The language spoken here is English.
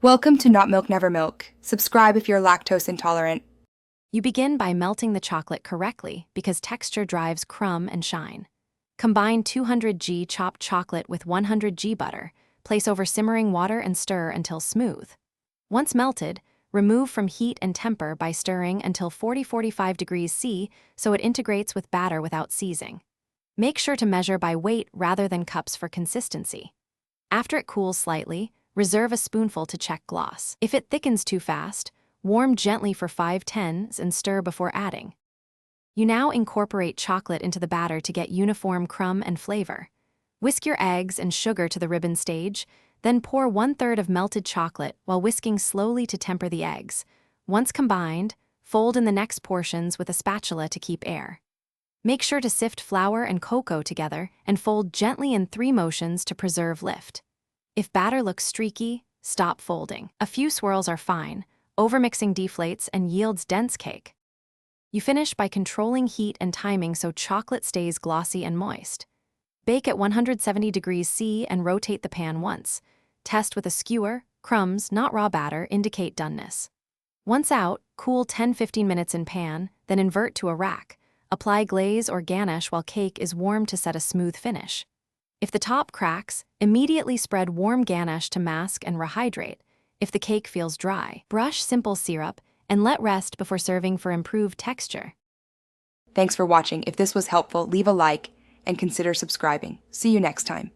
Welcome to Not Milk Never Milk. Subscribe if you're lactose intolerant. You begin by melting the chocolate correctly because texture drives crumb and shine. Combine 200 g chopped chocolate with 100 g butter, place over simmering water and stir until smooth. Once melted, remove from heat and temper by stirring until 40-45 degrees C so it integrates with batter without seizing. Make sure to measure by weight rather than cups for consistency. After it cools slightly, reserve a spoonful to check gloss. If it thickens too fast, warm gently for 5-10s and stir before adding. You now incorporate chocolate into the batter to get uniform crumb and flavor. Whisk your eggs and sugar to the ribbon stage, then pour 1/3 of melted chocolate while whisking slowly to temper the eggs. Once combined, fold in the next portions with a spatula to keep air. Make sure to sift flour and cocoa together and fold gently in 3 motions to preserve lift. If batter looks streaky, stop folding. A few swirls are fine. Overmixing deflates and yields dense cake. You finish by controlling heat and timing so chocolate stays glossy and moist. Bake at 170 degrees C and rotate the pan once. Test with a skewer. Crumbs, not raw batter, indicate doneness. Once out, cool 10-15 minutes in pan, then invert to a rack. Apply glaze or ganache while cake is warm to set a smooth finish. If the top cracks, immediately spread warm ganache to mask and rehydrate. If the cake feels dry, brush simple syrup and let rest before serving for improved texture. Thanks for watching. If this was helpful, leave a like and consider subscribing. See you next time.